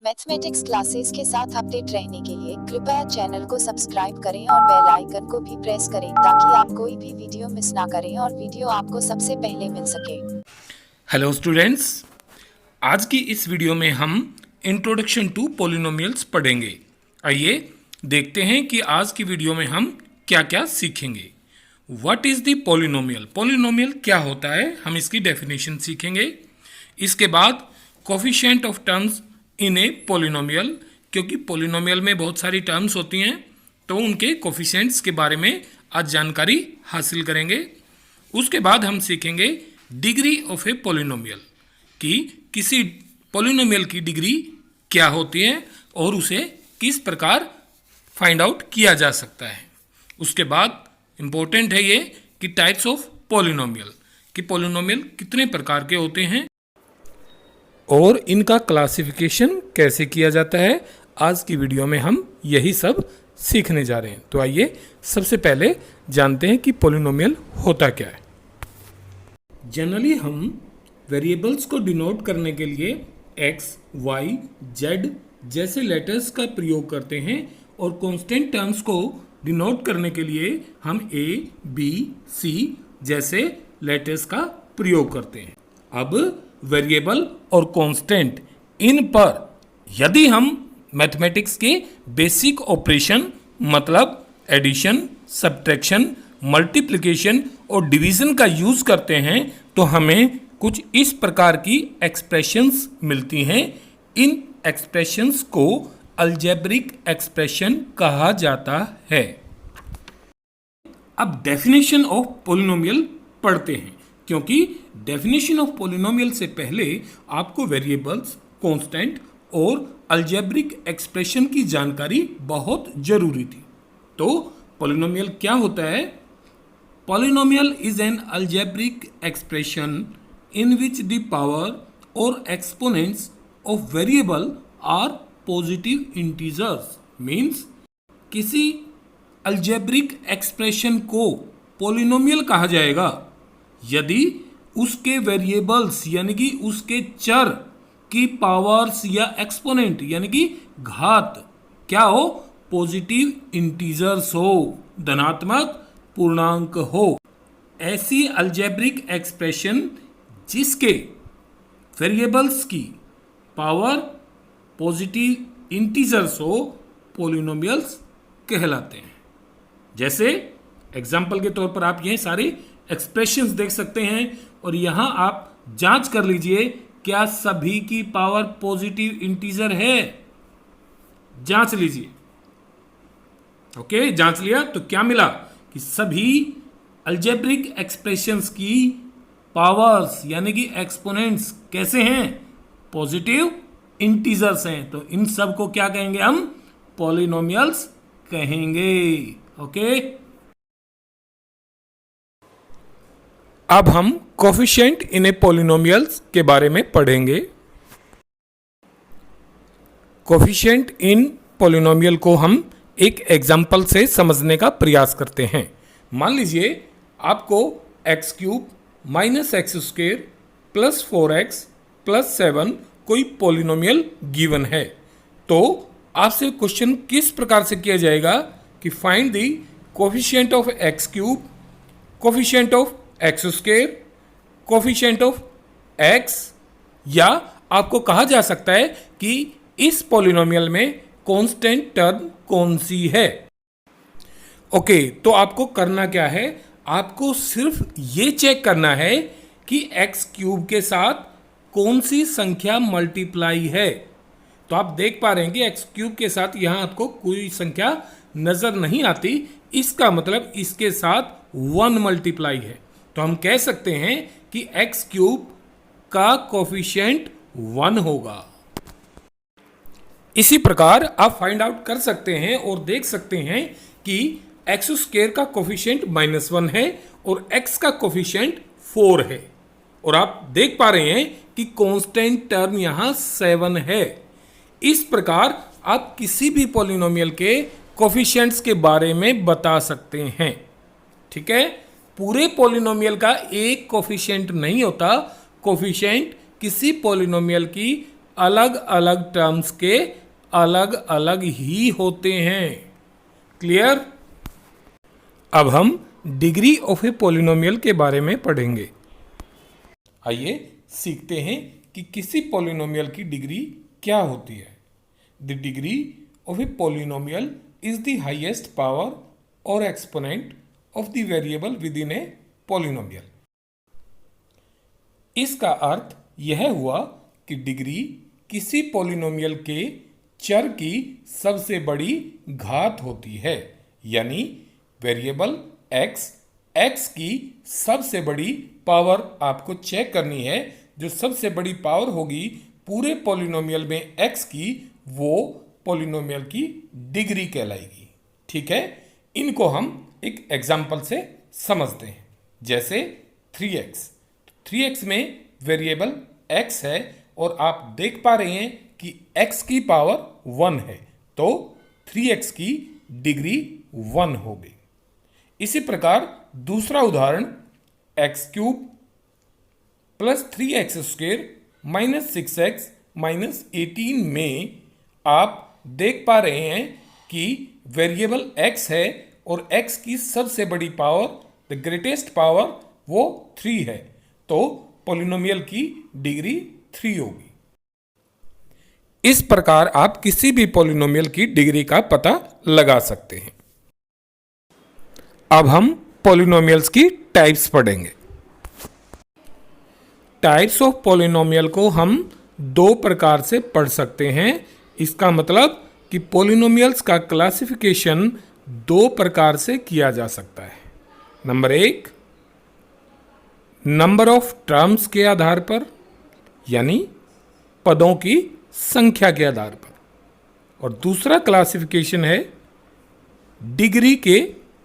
Mathematics classes के साथ update रहने के लिए कृपया चैनल को सब्सक्राइब करें और बेल आइकन को भी प्रेस करें ताकि आप कोई भी वीडियो मिस ना करें और वीडियो आपको सबसे पहले मिल सके। हेलो स्टूडेंट्स, आज की इस वीडियो में हम इंट्रोडक्शन टू पॉलिनोमियल्स पढ़ेंगे। आइए देखते हैं कि आज की वीडियो में हम क्या क्या सीखेंगे। What is the polynomial? Polynomial क्या होता है, हम इसकी डेफिनेशन सीखेंगे। इसके बाद coefficient of terms in a polynomial, क्योंकि पॉलिनोमियल में बहुत सारी टर्म्स होती हैं तो उनके कोफिशिएंट्स के बारे में आज जानकारी हासिल करेंगे। उसके बाद हम सीखेंगे डिग्री ऑफ ए पॉलिनोमियल, कि किसी पॉलिनोमियल की डिग्री क्या होती है और उसे किस प्रकार फाइंड आउट किया जा सकता है। उसके बाद इम्पोर्टेंट है ये कि टाइप्स ऑफ पॉलिनोमियल, कि पॉलिनोमियल कितने प्रकार के होते हैं और इनका क्लासिफिकेशन कैसे किया जाता है। आज की वीडियो में हम यही सब सीखने जा रहे हैं। तो आइए सबसे पहले जानते हैं कि पॉलिनोमियल होता क्या है। जनरली हम वेरिएबल्स को डिनोट करने के लिए x, y, z जैसे लेटर्स का प्रयोग करते हैं और कांस्टेंट टर्म्स को डिनोट करने के लिए हम a, b, c जैसे लेटर्स का प्रयोग करते हैं। अब वेरिएबल और कांस्टेंट, इन पर यदि हम मैथमेटिक्स के बेसिक ऑपरेशन मतलब एडिशन, सब्ट्रैक्शन, मल्टीप्लिकेशन और डिवीजन का यूज करते हैं तो हमें कुछ इस प्रकार की एक्सप्रेशंस मिलती हैं। इन एक्सप्रेशंस को अलजेब्रिक एक्सप्रेशन कहा जाता है। अब डेफिनेशन ऑफ पॉलिनोमियल पढ़ते हैं, क्योंकि डेफिनेशन ऑफ पॉलिनोमियल से पहले आपको वेरिएबल्स, कांस्टेंट और अलजेब्रिक एक्सप्रेशन की जानकारी बहुत जरूरी थी। तो पॉलिनोमियल क्या होता है? Polynomial is an algebraic expression in which the power or exponents of variable are positive integers. Means किसी अलजेब्रिक एक्सप्रेशन को पॉलिनोमियल कहा जाएगा यदि उसके वेरिएबल्स यानी कि उसके चर की पावर्स या एक्सपोनेंट यानी कि घात क्या हो? पॉजिटिव इंटीजर्स हो, धनात्मक पूर्णांक हो। ऐसी अलजेब्रिक एक्सप्रेशन जिसके वेरिएबल्स की पावर पॉजिटिव इंटीजर्स हो, पॉलिनोमियल्स कहलाते हैं। जैसे एग्जाम्पल के तौर पर आप ये सारी एक्सप्रेशंस देख सकते हैं और यहां आप जांच कर लीजिए, क्या सभी की पावर पॉजिटिव इंटीजर है? जांच लीजिए। ओके, जांच लिया तो क्या मिला कि सभी अलजेब्रिक एक्सप्रेशंस की पावर्स यानी कि एक्सपोनेंट्स कैसे हैं? पॉजिटिव इंटीजर्स हैं। तो इन सब को क्या कहेंगे? हम पॉलिनोमियल्स कहेंगे। ओके, अब हम कोफिशिएंट इन ए पॉलिनोमियल्स के बारे में पढ़ेंगे। कोफिशिएंट इन पॉलिनोमियल को हम एक एग्जाम्पल से समझने का प्रयास करते हैं। मान लीजिए आपको x cube minus x square plus 4x plus 7 कोई पॉलिनोमियल गिवन है। तो आपसे क्वेश्चन किस प्रकार से किया जाएगा कि find the coefficient of x cube, coefficient of x square, coefficient of x, या आपको कहा जा सकता है कि इस पॉलिनोमियल में कांस्टेंट टर्म कौन सी है। ओके, तो आपको करना क्या है? आपको सिर्फ ये चेक करना है कि एक्स क्यूब के साथ कौन सी संख्या मल्टीप्लाई है। तो आप देख पा रहे हैं कि एक्स क्यूब के साथ यहां आपको कोई संख्या नजर नहीं आती, इसका मतलब इसके साथ 1 मल्टीप्लाई है। तो हम कह सकते हैं कि एक्स क्यूब का कोफिशिएंट 1 होगा। इसी प्रकार आप फाइंड आउट कर सकते हैं और देख सकते हैं कि एक्स स्क्वायर का कोफिशिएंट -1 है और एक्स का कोफिशिएंट 4 है। और आप देख पा रहे हैं कि कांस्टेंट टर्म यहां 7 है। इस प्रकार आप किसी भी पॉलिनोमियल के कोफिशिएंट्स के बारे में बता सकते हैं। ठीक है, पूरे पॉलिनोमियल का एक कोफिशिएंट नहीं होता। कोफिशिएंट किसी पॉलिनोमियल की अलग अलग टर्म्स के अलग अलग ही होते हैं। क्लियर? अब हम डिग्री ऑफ ए पॉलिनोमियल के बारे में पढ़ेंगे। आइए सीखते हैं कि किसी पॉलिनोमियल की डिग्री क्या होती है। The degree of a polynomial is the highest power or exponent of the variable within a polynomial. इसका अर्थ यह हुआ कि डिग्री किसी पॉलिनोमियल के चर की सबसे बड़ी घात होती है, यानी वेरिएबल x की सबसे बड़ी पावर आपको चेक करनी है। जो सबसे बड़ी पावर होगी पूरे पॉलिनोमियल में x की, वो पॉलिनोमियल की डिग्री कहलाएगी। ठीक है, इनको हम एक एग्जाम्पल से समझते हैं। जैसे 3x में वेरिएबल x है और आप देख पा रहे हैं कि x की पावर 1 है, तो 3x की डिग्री 1 हो गई। इसी प्रकार दूसरा उदाहरण x³ plus 3x² minus 6x minus 18 में आप देख पा रहे हैं कि वेरिएबल x है और x की सबसे बड़ी पावर, द ग्रेटेस्ट पावर, वो 3 है, तो पॉलिनोमियल की डिग्री 3 होगी। इस प्रकार आप किसी भी पॉलिनोमियल की डिग्री का पता लगा सकते हैं। अब हम पॉलिनोमियल्स की टाइप्स पढ़ेंगे। टाइप्स ऑफ पॉलिनोमियल को हम 2 प्रकार से पढ़ सकते हैं। इसका मतलब कि पॉलिनोमियल्स का क्लासिफिकेशन 2 प्रकार से किया जा सकता है। नंबर 1, नंबर ऑफ टर्म्स के आधार पर, यानी पदों की संख्या के आधार पर, और दूसरा क्लासिफिकेशन है डिग्री के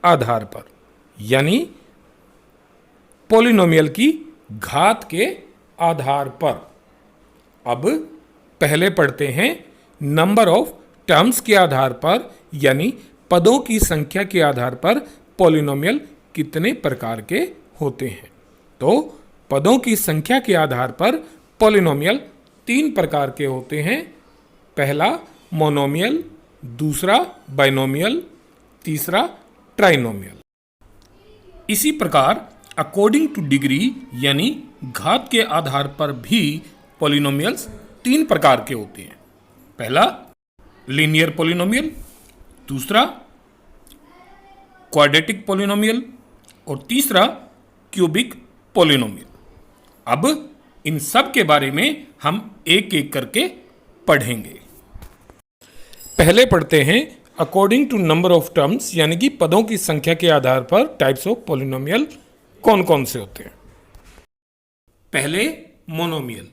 आधार पर, यानी पॉलिनोमियल की घात के आधार पर। अब पहले पढ़ते हैं नंबर ऑफ टर्म्स के आधार पर, यानी पदों की संख्या के आधार पर पॉलिनोमियल कितने प्रकार के होते हैं। तो पदों की संख्या के आधार पर पॉलिनोमियल 3 प्रकार के होते हैं। पहला मोनोमियल, दूसरा बाइनोमियल, तीसरा ट्राइनोमियल। इसी प्रकार अकॉर्डिंग टू डिग्री, यानी घात के आधार पर भी पॉलिनोमियल्स 3 प्रकार के होते हैं। पहला लीनियर पॉलिनोमियल, दूसरा क्वाड्रेटिक पॉलिनोमियल और तीसरा क्यूबिक पॉलिनोमियल। अब इन सब के बारे में हम एक एक करके पढ़ेंगे। पहले पढ़ते हैं according to number of terms, यानी कि पदों की संख्या के आधार पर टाइप्स ऑफ पॉलिनोमियल कौन कौन से होते हैं। पहले मोनोमियल।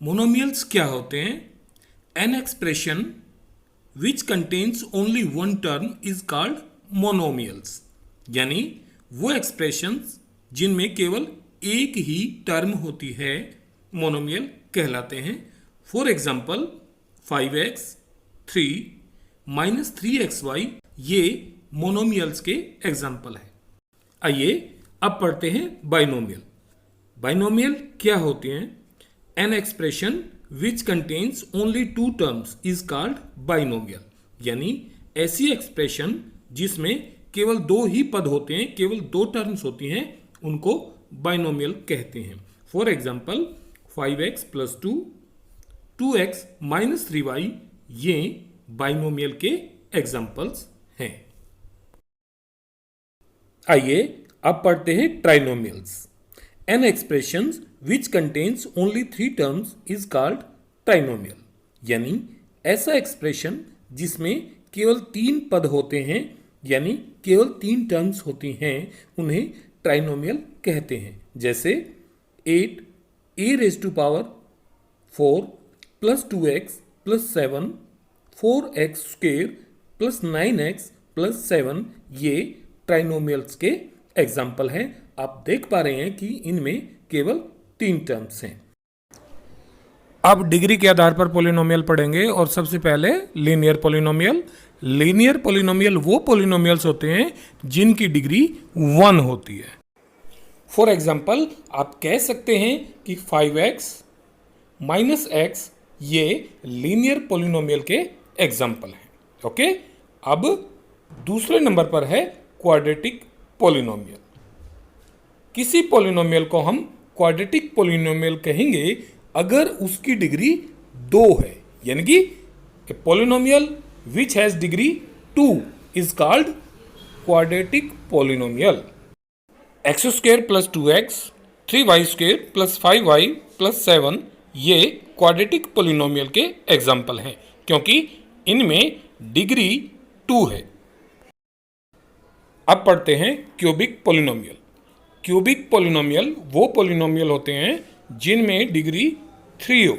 मोनोमियल्स क्या होते हैं? An expression which contains only one term is called monomials, यानी वो एक्सप्रेशंस जिनमें केवल एक ही टर्म होती है मोनोमियल कहलाते हैं। For example 5x 3 minus 3xy, ये मोनोमियल्स के एग्जाम्पल है। आइए अब पढ़ते हैं बाइनोमियल। बाइनोमियल क्या होते हैं? An expression which contains only 2 terms is called binomial, यानी ऐसी एक्सप्रेशन जिसमें केवल 2 ही पद होते हैं, केवल 2 टर्म्स होती हैं, उनको बाइनोमियल कहते हैं। For example 5x plus 2, 2x minus 3y, ये बाइनोमियल के एग्जाम्पल्स हैं। आइए अब पढ़ते हैं trinomials. An expressions which contains only 3 terms is called trinomial, यानी ऐसा एक्सप्रेशन जिसमें केवल 3 पद होते हैं, यानी केवल 3 टर्म्स होती हैं, उन्हें ट्राइनोमियल कहते हैं। जैसे 8a⁴ plus 2x plus 7 4x² plus 9x plus 7, ये ट्राइनोमियल्स के एग्जाम्पल हैं। आप देख पा रहे हैं कि इनमें केवल 3 टर्म्स हैं। अब डिग्री के आधार पर पॉलिनोमियल पढ़ेंगे, और सबसे पहले लीनियर पॉलिनोमियल। लीनियर पॉलिनोमियल वो पॉलिनोमियल्स होते हैं जिनकी डिग्री 1 होती है। फॉर एग्जाम्पल आप कह सकते हैं कि 5x माइनस एक्स ये लीनियर पोलिनोमियल के एग्जाम्पल हैं। ओके, अब दूसरे नंबर पर है क्वाड्रेटिक पोलिनोमियल। किसी पोलिनोमियल को हम क्वाड्रेटिक पोलिनोमियल कहेंगे अगर उसकी डिग्री 2 है, यानी कि a polynomial which has degree 2 is called quadratic polynomial. X square plus 2x, 3y square plus 5y plus 7 ये क्वाड्रेटिक पोलिनोमियल के एग्जाम्पल हैं, क्योंकि इनमें डिग्री 2 है। अब पढ़ते हैं क्यूबिक पोलिनोमियल। क्यूबिक पोलिनोमियल वो पोलिनोमियल होते हैं जिनमें डिग्री 3 हो,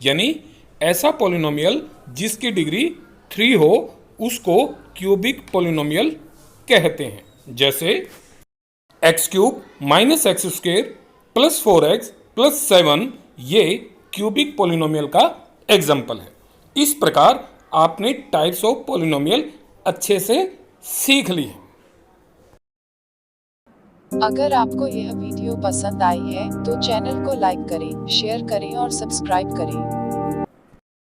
यानी ऐसा पोलिनोमियल जिसकी डिग्री 3 हो उसको क्यूबिक पोलिनोमियल कहते हैं। जैसे x cube minus x square plus 4x plus 7 ये क्यूबिक पोलिनोमियल का एग्जाम्पल है। इस प्रकार आपने टाइप्स ऑफ पोलिनोमियल अच्छे से सीख ली है। अगर आपको यह वीडियो पसंद आई है तो चैनल को लाइक करें, शेयर करें और सब्सक्राइब करें।